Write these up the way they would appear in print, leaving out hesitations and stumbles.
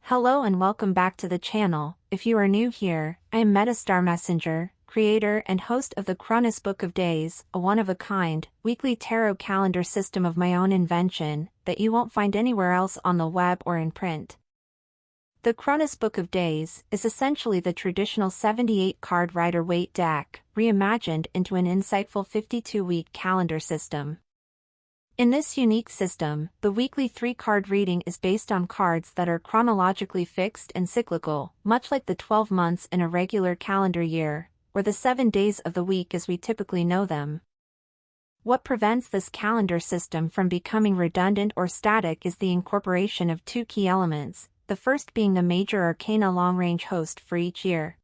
Hello and welcome back to the channel. If you are new here, I am MetaStar Messenger, creator and host of the Chronus Book of Days, a one-of-a-kind, weekly tarot calendar system of my own invention, that you won't find anywhere else on the web or in print. The Chronus Book of Days is essentially the traditional 78-card Rider-Waite deck, reimagined into an insightful 52-week calendar system. In this unique system, the weekly 3-card reading is based on cards that are chronologically fixed and cyclical, much like the 12 months in a regular calendar year, or the 7 days of the week as we typically know them. What prevents this calendar system from becoming redundant or static is the incorporation of two key elements, the first being the Major Arcana long-range host for each year.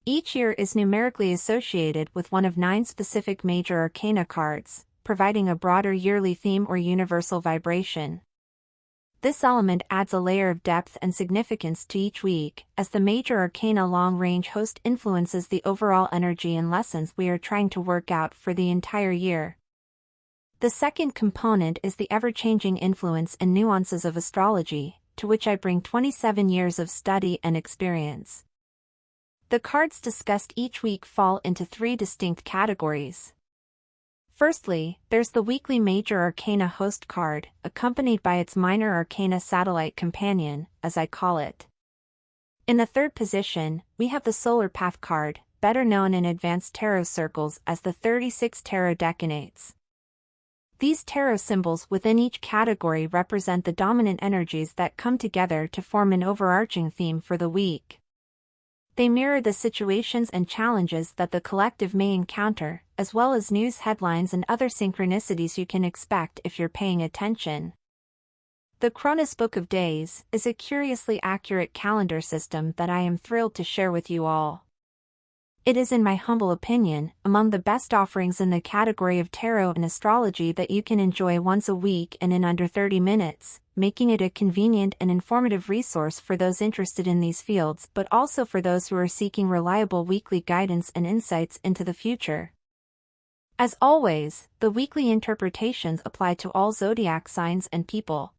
Each year is numerically associated with one of 9 specific Major Arcana cards, providing a broader yearly theme or universal vibration. This element adds a layer of depth and significance to each week, as the Major Arcana long-range host influences the overall energy and lessons we are trying to work out for the entire year. The second component is the ever-changing influence and nuances of astrology, to which I bring 27 years of study and experience. The cards discussed each week fall into 3 distinct categories. Firstly, there's the weekly Major Arcana host card, accompanied by its Minor Arcana satellite companion, as I call it. In the third position, we have the Solar Path card, better known in advanced tarot circles as the 36 tarot decanates. These tarot symbols within each category represent the dominant energies that come together to form an overarching theme for the week. They mirror the situations and challenges that the collective may encounter, as well as news headlines and other synchronicities you can expect if you're paying attention. The Chronus Book of Days is a curiously accurate calendar system that I am thrilled to share with you all. It is, in my humble opinion, among the best offerings in the category of tarot and astrology that you can enjoy once a week and in under 30 minutes, making it a convenient and informative resource for those interested in these fields but also for those who are seeking reliable weekly guidance and insights into the future. As always, the weekly interpretations apply to all zodiac signs and people.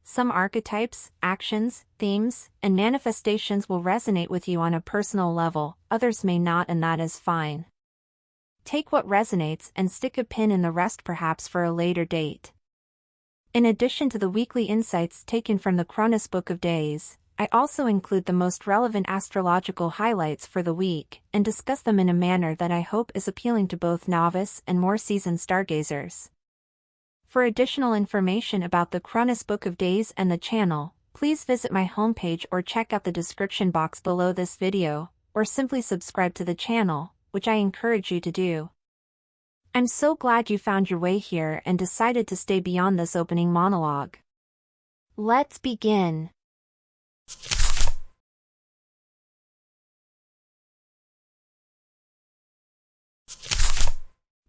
Some archetypes, actions, themes, and manifestations will resonate with you on a personal level, others may not, and that is fine. Take what resonates and stick a pin in the rest, perhaps for a later date. In addition to the weekly insights taken from the Chronus Book of Days, I also include the most relevant astrological highlights for the week, and discuss them in a manner that I hope is appealing to both novice and more seasoned stargazers. For additional information about the Chronus Book of Days and the channel, please visit my homepage or check out the description box below this video, or simply subscribe to the channel, which I encourage you to do. I'm so glad you found your way here and decided to stay beyond this opening monologue. Let's begin.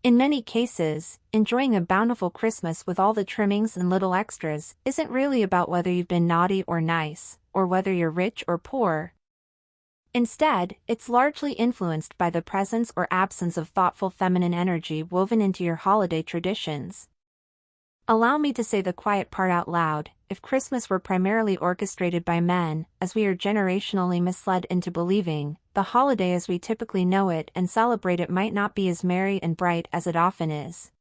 In many cases, enjoying a bountiful Christmas with all the trimmings and little extras isn't really about whether you've been naughty or nice, or whether you're rich or poor. Instead, it's largely influenced by the presence or absence of thoughtful feminine energy woven into your holiday traditions. Allow me to say the quiet part out loud: if Christmas were primarily orchestrated by men, as we are generationally misled into believing, the holiday as we typically know it and celebrate it might not be as merry and bright as it often is.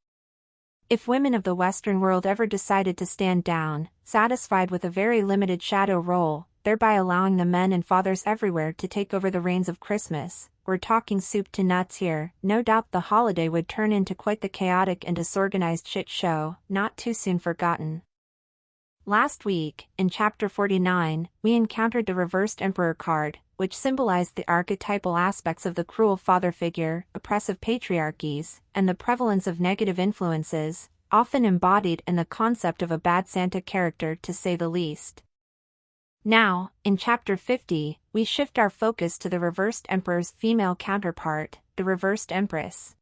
If women of the Western world ever decided to stand down, satisfied with a very limited shadow role, thereby allowing the men and fathers everywhere to take over the reins of Christmas, we're talking soup to nuts here, no doubt the holiday would turn into quite the chaotic and disorganized shit show, not too soon forgotten. Last week, in Chapter 49, we encountered the Reversed Emperor card, which symbolized the archetypal aspects of the cruel father figure, oppressive patriarchies, and the prevalence of negative influences, often embodied in the concept of a bad Santa character to say the least. Now, in Chapter 50, we shift our focus to the Reversed Emperor's female counterpart, the Reversed Empress.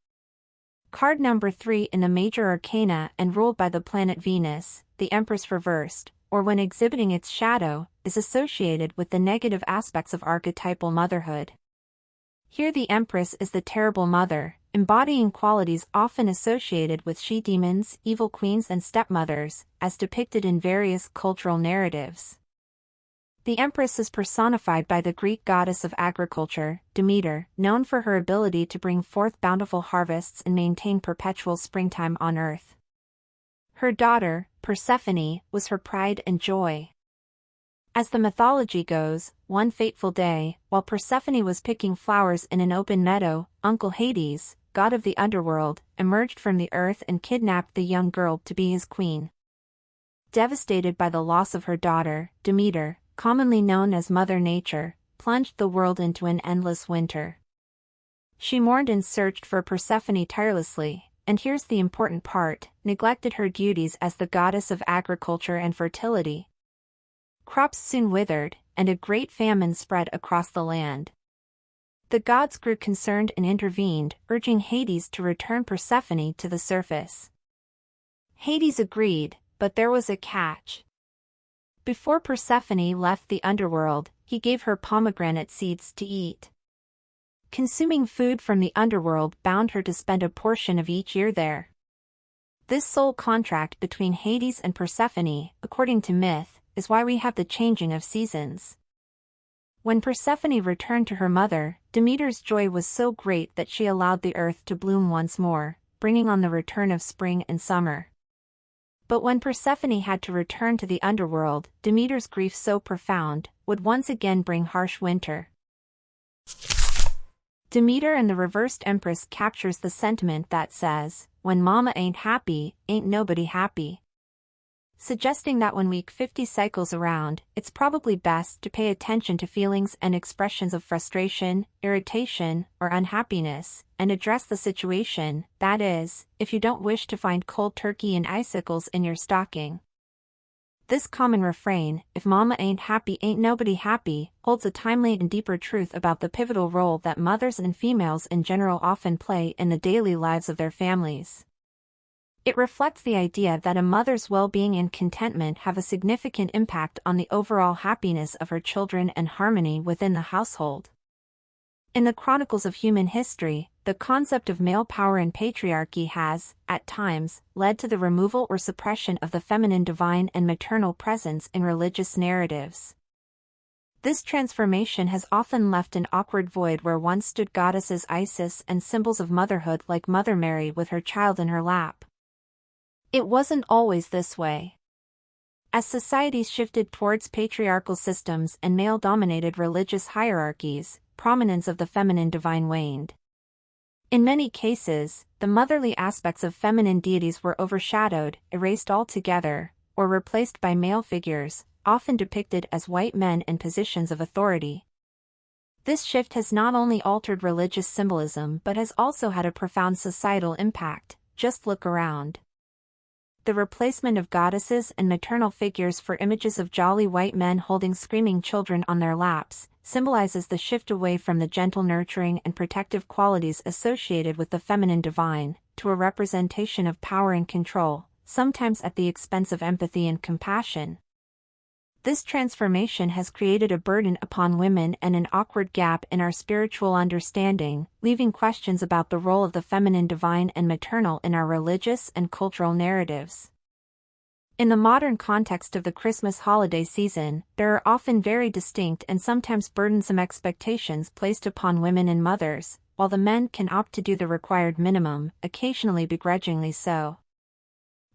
Card number 3 in the Major Arcana and ruled by the planet Venus, the Empress reversed, or when exhibiting its shadow, is associated with the negative aspects of archetypal motherhood. Here the Empress is the terrible mother, embodying qualities often associated with she-demons, evil queens and stepmothers, as depicted in various cultural narratives. The empress is personified by the Greek goddess of agriculture, Demeter, known for her ability to bring forth bountiful harvests and maintain perpetual springtime on earth. Her daughter, Persephone, was her pride and joy. As the mythology goes, one fateful day, while Persephone was picking flowers in an open meadow, Uncle Hades, god of the underworld, emerged from the earth and kidnapped the young girl to be his queen. Devastated by the loss of her daughter, Demeter, commonly known as Mother Nature, plunged the world into an endless winter. She mourned and searched for Persephone tirelessly, and here's the important part, neglected her duties as the goddess of agriculture and fertility. Crops soon withered, and a great famine spread across the land. The gods grew concerned and intervened, urging Hades to return Persephone to the surface. Hades agreed, but there was a catch. Before Persephone left the underworld, he gave her pomegranate seeds to eat. Consuming food from the underworld bound her to spend a portion of each year there. This soul contract between Hades and Persephone, according to myth, is why we have the changing of seasons. When Persephone returned to her mother, Demeter's joy was so great that she allowed the earth to bloom once more, bringing on the return of spring and summer. But when Persephone had to return to the underworld, Demeter's grief so profound, would once again bring harsh winter. Demeter and the reversed empress captures the sentiment that says, "When mama ain't happy, ain't nobody happy." Suggesting that when week 50 cycles around, it's probably best to pay attention to feelings and expressions of frustration, irritation, or unhappiness, and address the situation, that is, if you don't wish to find cold turkey and icicles in your stocking. This common refrain, "If mama ain't happy ain't nobody happy," holds a timely and deeper truth about the pivotal role that mothers and females in general often play in the daily lives of their families. It reflects the idea that a mother's well-being and contentment have a significant impact on the overall happiness of her children and harmony within the household. In the chronicles of human history, the concept of male power and patriarchy has, at times, led to the removal or suppression of the feminine divine and maternal presence in religious narratives. This transformation has often left an awkward void where once stood goddesses Isis and symbols of motherhood like Mother Mary with her child in her lap. It wasn't always this way. As societies shifted towards patriarchal systems and male-dominated religious hierarchies, prominence of the feminine divine waned. In many cases, the motherly aspects of feminine deities were overshadowed, erased altogether, or replaced by male figures, often depicted as white men in positions of authority. This shift has not only altered religious symbolism but has also had a profound societal impact. Just look around. The replacement of goddesses and maternal figures for images of jolly white men holding screaming children on their laps symbolizes the shift away from the gentle nurturing and protective qualities associated with the feminine divine, to a representation of power and control, sometimes at the expense of empathy and compassion. This transformation has created a burden upon women and an awkward gap in our spiritual understanding, leaving questions about the role of the feminine divine and maternal in our religious and cultural narratives. In the modern context of the Christmas holiday season, there are often very distinct and sometimes burdensome expectations placed upon women and mothers, while the men can opt to do the required minimum, occasionally begrudgingly so.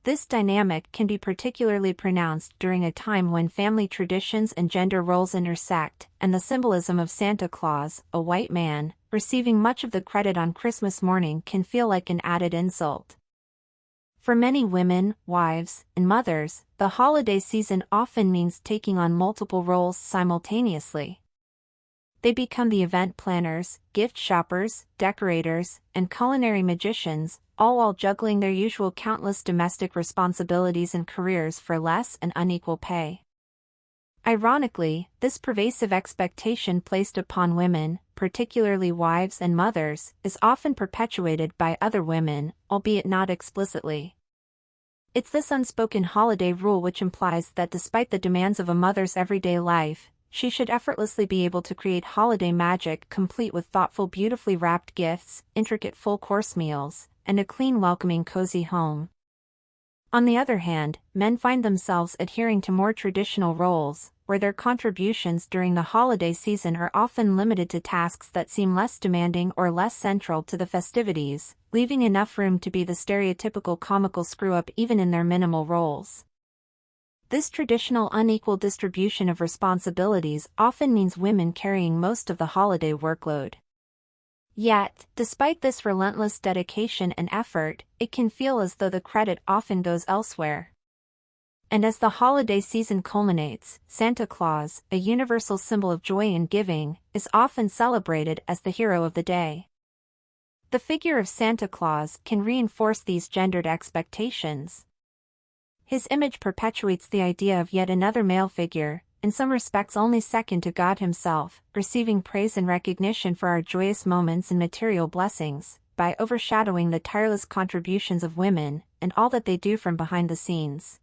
This dynamic can be particularly pronounced during a time when family traditions and gender roles intersect, and the symbolism of Santa Claus, a white man, receiving much of the credit on Christmas morning can feel like an added insult. For many women, wives, and mothers, the holiday season often means taking on multiple roles simultaneously. They become the event planners, gift shoppers, decorators, and culinary magicians, all while juggling their usual countless domestic responsibilities and careers for less and unequal pay. Ironically, this pervasive expectation placed upon women, particularly wives and mothers, is often perpetuated by other women, albeit not explicitly. It's this unspoken holiday rule which implies that despite the demands of a mother's everyday life, she should effortlessly be able to create holiday magic complete with thoughtful, beautifully wrapped gifts, intricate full-course meals, and a clean, welcoming, cozy home. On the other hand, men find themselves adhering to more traditional roles, where their contributions during the holiday season are often limited to tasks that seem less demanding or less central to the festivities, leaving enough room to be the stereotypical comical screw-up even in their minimal roles. This traditional unequal distribution of responsibilities often means women carrying most of the holiday workload. Yet, despite this relentless dedication and effort, it can feel as though the credit often goes elsewhere. And as the holiday season culminates, Santa Claus, a universal symbol of joy and giving, is often celebrated as the hero of the day. The figure of Santa Claus can reinforce these gendered expectations. His image perpetuates the idea of yet another male figure, in some respects only second to God himself, receiving praise and recognition for our joyous moments and material blessings, by overshadowing the tireless contributions of women, and all that they do from behind the scenes.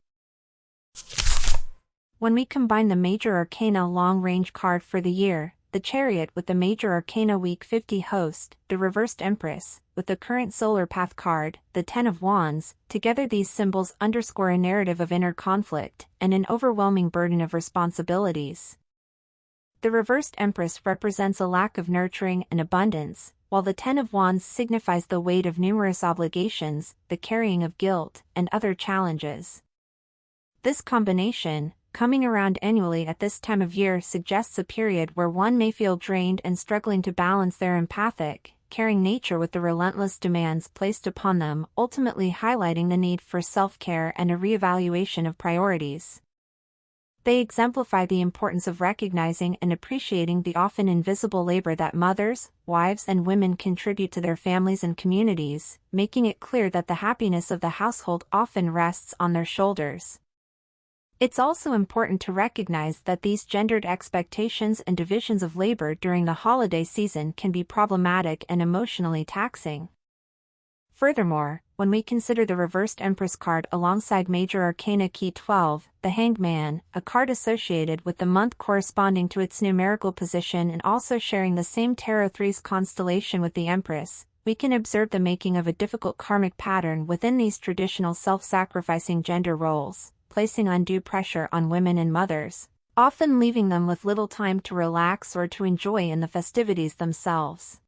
When we combine the Major Arcana long-range card for the year, the Chariot with the Major Arcana Week 50 host, the Reversed Empress, with the current Solar Path card, the Ten of Wands, together these symbols underscore a narrative of inner conflict, and an overwhelming burden of responsibilities. The Reversed Empress represents a lack of nurturing and abundance, while the Ten of Wands signifies the weight of numerous obligations, the carrying of guilt, and other challenges. This combination, coming around annually at this time of year, suggests a period where one may feel drained and struggling to balance their empathic, caring nature with the relentless demands placed upon them, ultimately highlighting the need for self-care and a reevaluation of priorities. They exemplify the importance of recognizing and appreciating the often invisible labor that mothers, wives, and women contribute to their families and communities, making it clear that the happiness of the household often rests on their shoulders. It's also important to recognize that these gendered expectations and divisions of labor during the holiday season can be problematic and emotionally taxing. Furthermore, when we consider the Reversed Empress card alongside Major Arcana Key 12, the Hanged Man, a card associated with the month corresponding to its numerical position and also sharing the same Tarot 3's constellation with the Empress, we can observe the making of a difficult karmic pattern within these traditional self-sacrificing gender roles, placing undue pressure on women and mothers, often leaving them with little time to relax or to enjoy in the festivities themselves.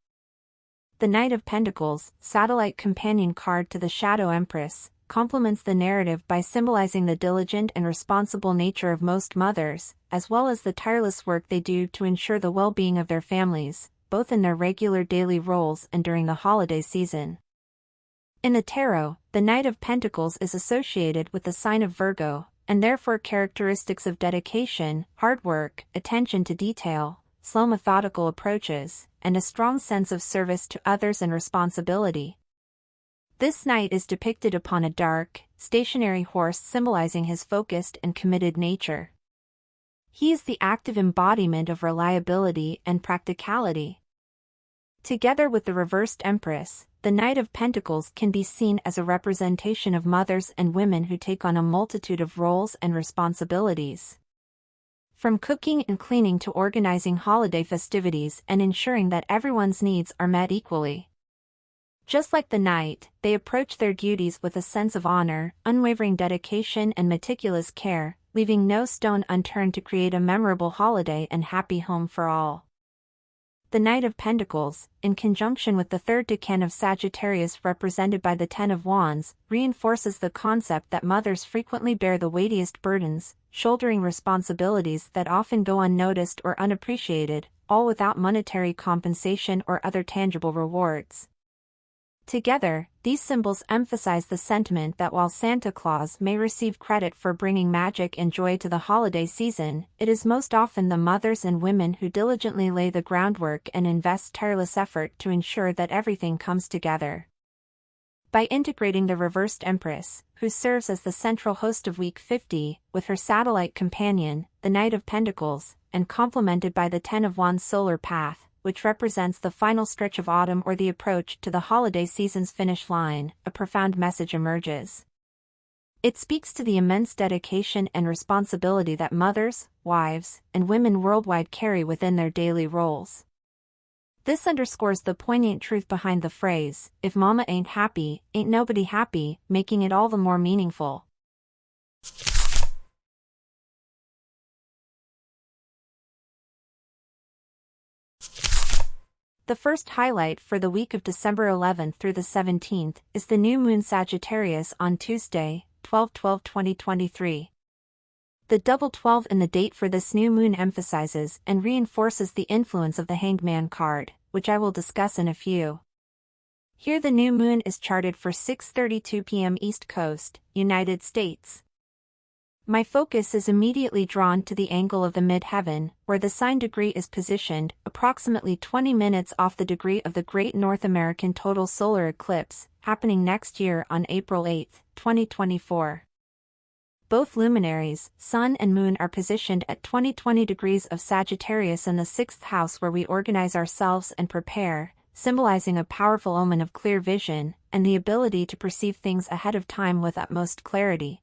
The Knight of Pentacles, satellite companion card to the Shadow Empress, complements the narrative by symbolizing the diligent and responsible nature of most mothers, as well as the tireless work they do to ensure the well-being of their families, both in their regular daily roles and during the holiday season. In the tarot, the Knight of Pentacles is associated with the sign of Virgo, and therefore characteristics of dedication, hard work, attention to detail, slow methodical approaches, and a strong sense of service to others and responsibility. This knight is depicted upon a dark, stationary horse symbolizing his focused and committed nature. He is the active embodiment of reliability and practicality. Together with the Reversed Empress, the Knight of Pentacles can be seen as a representation of mothers and women who take on a multitude of roles and responsibilities. From cooking and cleaning to organizing holiday festivities and ensuring that everyone's needs are met equally. Just like the knight, they approach their duties with a sense of honor, unwavering dedication, and meticulous care, leaving no stone unturned to create a memorable holiday and happy home for all. The Knight of Pentacles, in conjunction with the third decan of Sagittarius represented by the Ten of Wands, reinforces the concept that mothers frequently bear the weightiest burdens, shouldering responsibilities that often go unnoticed or unappreciated, all without monetary compensation or other tangible rewards. Together, these symbols emphasize the sentiment that while Santa Claus may receive credit for bringing magic and joy to the holiday season, it is most often the mothers and women who diligently lay the groundwork and invest tireless effort to ensure that everything comes together. By integrating the Reversed Empress, who serves as the central host of Week 50, with her satellite companion, the Knight of Pentacles, and complemented by the Ten of Wands solar path, which represents the final stretch of autumn or the approach to the holiday season's finish line, a profound message emerges. It speaks to the immense dedication and responsibility that mothers, wives, and women worldwide carry within their daily roles. This underscores the poignant truth behind the phrase, "If mama ain't happy, ain't nobody happy," making it all the more meaningful. The first highlight for the week of December 11th through the 17th is the new moon Sagittarius on Tuesday, 12/12/2023. The double 12 in the date for this new moon emphasizes and reinforces the influence of the Hangman card, which I will discuss in a few. Here the new moon is charted for 6:32 p.m. East Coast, United States. My focus is immediately drawn to the angle of the midheaven, where the sign degree is positioned, approximately 20 minutes off the degree of the Great North American Total Solar Eclipse, happening next year on April 8, 2024. Both luminaries, Sun and Moon, are positioned at 20 degrees of Sagittarius in the 6th house, where we organize ourselves and prepare, symbolizing a powerful omen of clear vision and the ability to perceive things ahead of time with utmost clarity.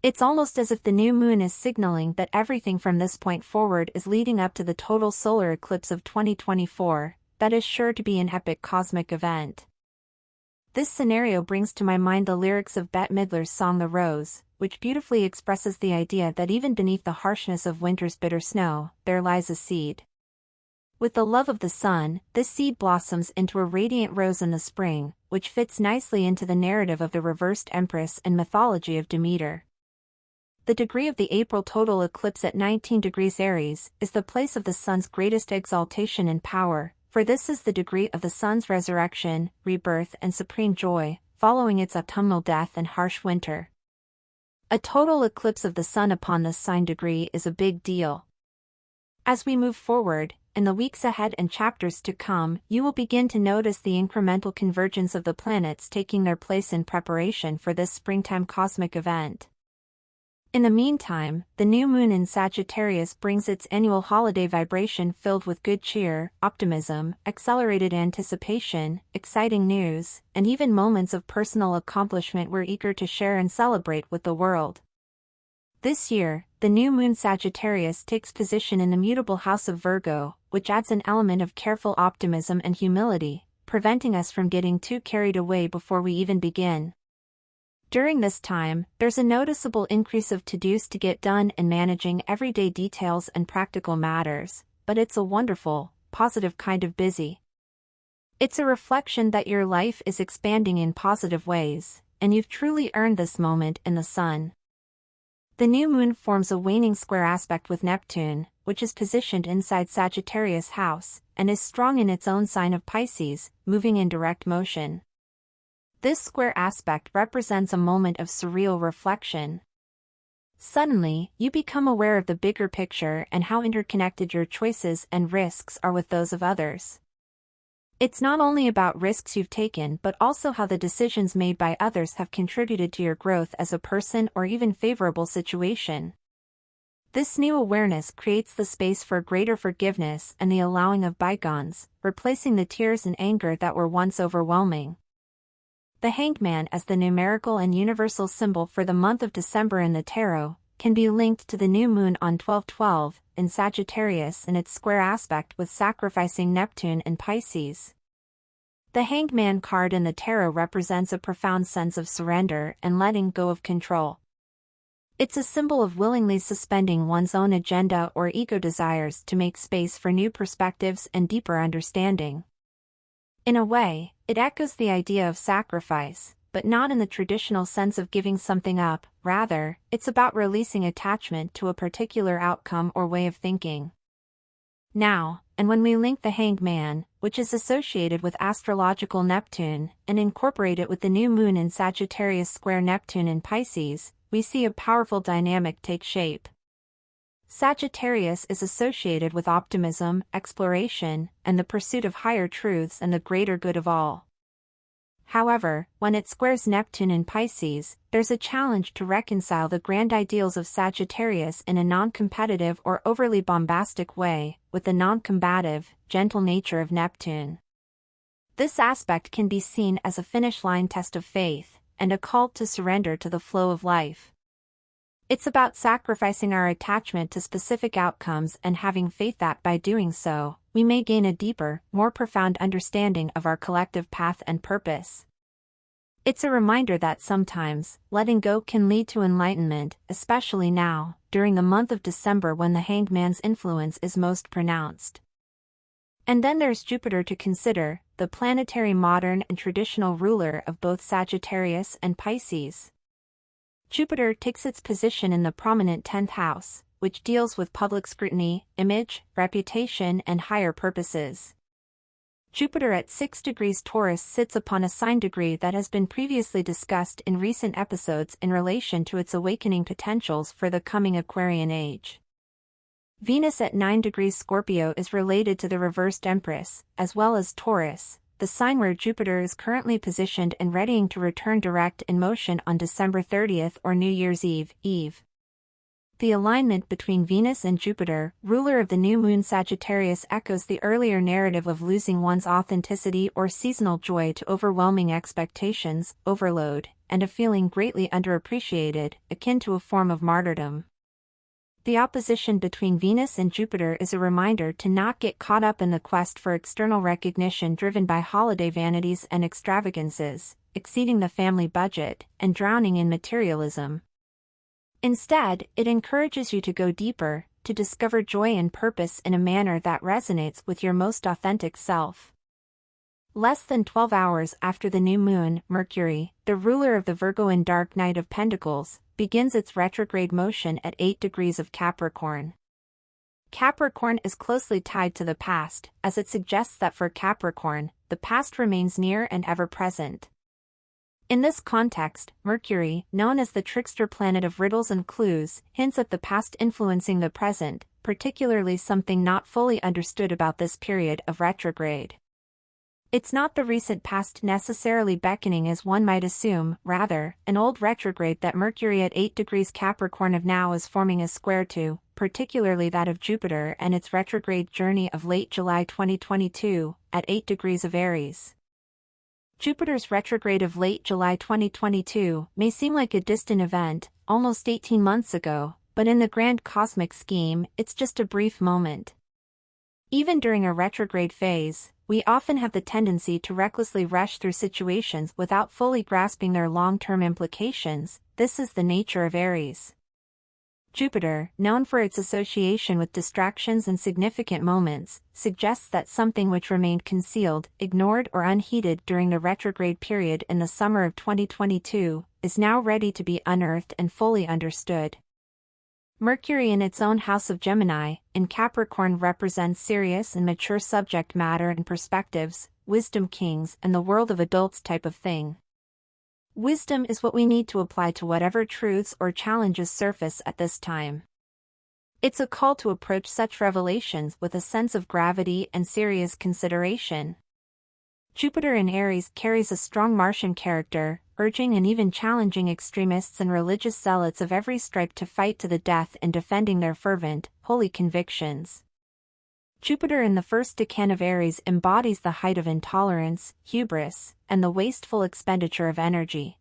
It's almost as if the new moon is signaling that everything from this point forward is leading up to the total solar eclipse of 2024, that is sure to be an epic cosmic event. This scenario brings to my mind the lyrics of Bette Midler's song The Rose, which beautifully expresses the idea that even beneath the harshness of winter's bitter snow, there lies a seed. With the love of the sun, this seed blossoms into a radiant rose in the spring, which fits nicely into the narrative of the reversed empress and mythology of Demeter. The degree of the April total eclipse at 19 degrees Aries is the place of the sun's greatest exaltation and power, for this is the degree of the sun's resurrection, rebirth and supreme joy, following its autumnal death and harsh winter. A total eclipse of the sun upon this sign degree is a big deal. As we move forward, in the weeks ahead and chapters to come, you will begin to notice the incremental convergence of the planets taking their place in preparation for this springtime cosmic event. In the meantime, the new moon in Sagittarius brings its annual holiday vibration filled with good cheer, optimism, accelerated anticipation, exciting news, and even moments of personal accomplishment we're eager to share and celebrate with the world. This year, the new moon Sagittarius takes position in the mutable house of Virgo, which adds an element of careful optimism and humility, preventing us from getting too carried away before we even begin. During this time, there's a noticeable increase of to-dos to get done and managing everyday details and practical matters, but it's a wonderful, positive kind of busy. It's a reflection that your life is expanding in positive ways, and you've truly earned this moment in the sun. The new moon forms a waning square aspect with Neptune, which is positioned inside Sagittarius house, and is strong in its own sign of Pisces, moving in direct motion. This square aspect represents a moment of surreal reflection. Suddenly, you become aware of the bigger picture and how interconnected your choices and risks are with those of others. It's not only about risks you've taken but also how the decisions made by others have contributed to your growth as a person or even favorable situation. This new awareness creates the space for greater forgiveness and the allowing of bygones, replacing the tears and anger that were once overwhelming. The Hangman, as the numerical and universal symbol for the month of December in the tarot, can be linked to the new moon on 12/12 in Sagittarius and its square aspect with sacrificing Neptune and Pisces. The Hangman card in the tarot represents a profound sense of surrender and letting go of control. It's a symbol of willingly suspending one's own agenda or ego desires to make space for new perspectives and deeper understanding. In a way, it echoes the idea of sacrifice, but not in the traditional sense of giving something up. Rather, it's about releasing attachment to a particular outcome or way of thinking. Now, and when we link the Hangman, which is associated with astrological Neptune, and incorporate it with the new moon in Sagittarius square Neptune in Pisces, we see a powerful dynamic take shape. Sagittarius is associated with optimism, exploration, and the pursuit of higher truths and the greater good of all. However, when it squares Neptune in Pisces, there's a challenge to reconcile the grand ideals of Sagittarius in a non-competitive or overly bombastic way, with the non-combative, gentle nature of Neptune. This aspect can be seen as a finish line test of faith, and a call to surrender to the flow of life. It's about sacrificing our attachment to specific outcomes and having faith that by doing so, we may gain a deeper, more profound understanding of our collective path and purpose. It's a reminder that sometimes, letting go can lead to enlightenment, especially now, during the month of December when the Hanged Man's influence is most pronounced. And then there's Jupiter to consider, the planetary modern and traditional ruler of both Sagittarius and Pisces. Jupiter takes its position in the prominent 10th house, which deals with public scrutiny, image, reputation, and higher purposes. Jupiter at 6 degrees Taurus sits upon a sign degree that has been previously discussed in recent episodes in relation to its awakening potentials for the coming Aquarian age. Venus at 9 degrees Scorpio is related to the reversed Empress, as well as Taurus, the sign where Jupiter is currently positioned and readying to return direct in motion on December 30th or New Year's Eve. The alignment between Venus and Jupiter, ruler of the new moon Sagittarius, echoes the earlier narrative of losing one's authenticity or seasonal joy to overwhelming expectations, overload, and a feeling greatly underappreciated, akin to a form of martyrdom. The opposition between Venus and Jupiter is a reminder to not get caught up in the quest for external recognition driven by holiday vanities and extravagances, exceeding the family budget, and drowning in materialism. Instead, it encourages you to go deeper, to discover joy and purpose in a manner that resonates with your most authentic self. Less than 12 hours after the new moon, Mercury, the ruler of the Virgoan dark night of Pentacles, begins its retrograde motion at 8 degrees of Capricorn. Capricorn is closely tied to the past, as it suggests that for Capricorn, the past remains near and ever present. In this context, Mercury, known as the trickster planet of riddles and clues, hints at the past influencing the present, particularly something not fully understood about this period of retrograde. It's not the recent past necessarily beckoning as one might assume, rather, an old retrograde that Mercury at 8 degrees Capricorn of now is forming a square to, particularly that of Jupiter and its retrograde journey of late July 2022, at 8 degrees of Aries. Jupiter's retrograde of late July 2022 may seem like a distant event, almost 18 months ago, but in the grand cosmic scheme, it's just a brief moment. Even during a retrograde phase, we often have the tendency to recklessly rush through situations without fully grasping their long-term implications. This is the nature of Aries. Jupiter, known for its association with distractions and significant moments, suggests that something which remained concealed, ignored or unheeded during the retrograde period in the summer of 2022, is now ready to be unearthed and fully understood. Mercury in its own house of Gemini, in Capricorn, represents serious and mature subject matter and perspectives, wisdom kings and the world of adults type of thing. Wisdom is what we need to apply to whatever truths or challenges surface at this time. It's a call to approach such revelations with a sense of gravity and serious consideration. Jupiter in Aries carries a strong Martian character, urging and even challenging extremists and religious zealots of every stripe to fight to the death in defending their fervent, holy convictions. Jupiter in the first decan of Aries embodies the height of intolerance, hubris, and the wasteful expenditure of energy.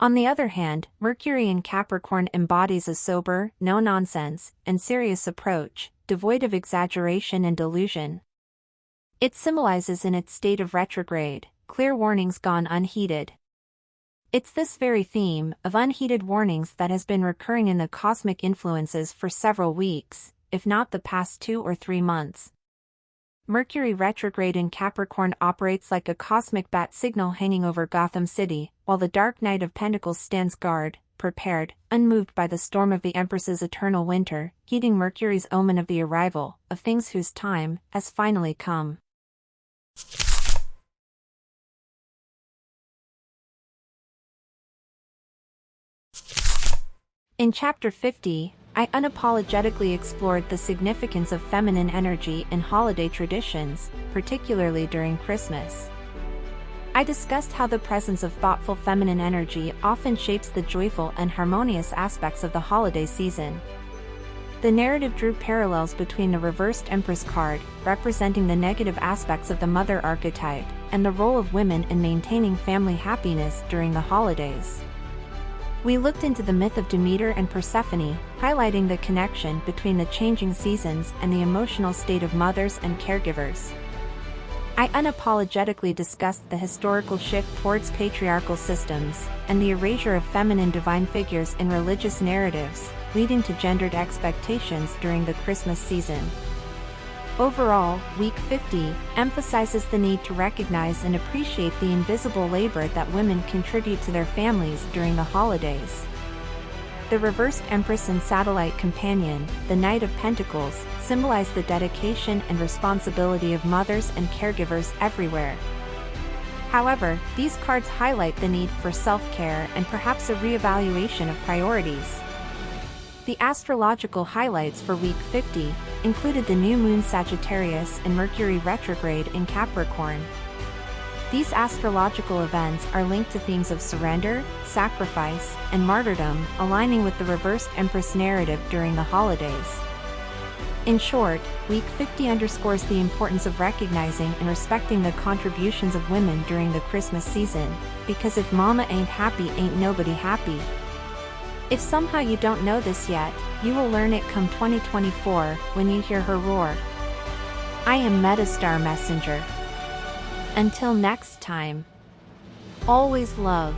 On the other hand, Mercury in Capricorn embodies a sober, no-nonsense, and serious approach, devoid of exaggeration and delusion. It symbolizes in its state of retrograde, clear warnings gone unheeded. It's this very theme, of unheeded warnings, that has been recurring in the cosmic influences for several weeks, if not the past 2 or 3 months. Mercury retrograde in Capricorn operates like a cosmic bat signal hanging over Gotham City, while the Dark Knight of Pentacles stands guard, prepared, unmoved by the storm of the Empress's eternal winter, heeding Mercury's omen of the arrival of things whose time has finally come. In Chapter 50, I unapologetically explored the significance of feminine energy in holiday traditions, particularly during Christmas. I discussed how the presence of thoughtful feminine energy often shapes the joyful and harmonious aspects of the holiday season. The narrative drew parallels between the reversed Empress card, representing the negative aspects of the mother archetype, and the role of women in maintaining family happiness during the holidays. We looked into the myth of Demeter and Persephone, highlighting the connection between the changing seasons and the emotional state of mothers and caregivers. I unapologetically discussed the historical shift towards patriarchal systems, and the erasure of feminine divine figures in religious narratives, leading to gendered expectations during the Christmas season. Overall, Week 50 emphasizes the need to recognize and appreciate the invisible labor that women contribute to their families during the holidays. The reversed Empress and Satellite Companion, the Knight of Pentacles, symbolize the dedication and responsibility of mothers and caregivers everywhere. However, these cards highlight the need for self-care and perhaps a reevaluation of priorities. The astrological highlights for Week 50 included the new moon Sagittarius and Mercury retrograde in Capricorn. These astrological events are linked to themes of surrender, sacrifice, and martyrdom, aligning with the reversed Empress narrative during the holidays. In short, Week 50 underscores the importance of recognizing and respecting the contributions of women during the Christmas season, because if mama ain't happy, ain't nobody happy. If somehow you don't know this yet, you will learn it come 2024 when you hear her roar. I am MetaStar Messenger. Until next time, always love.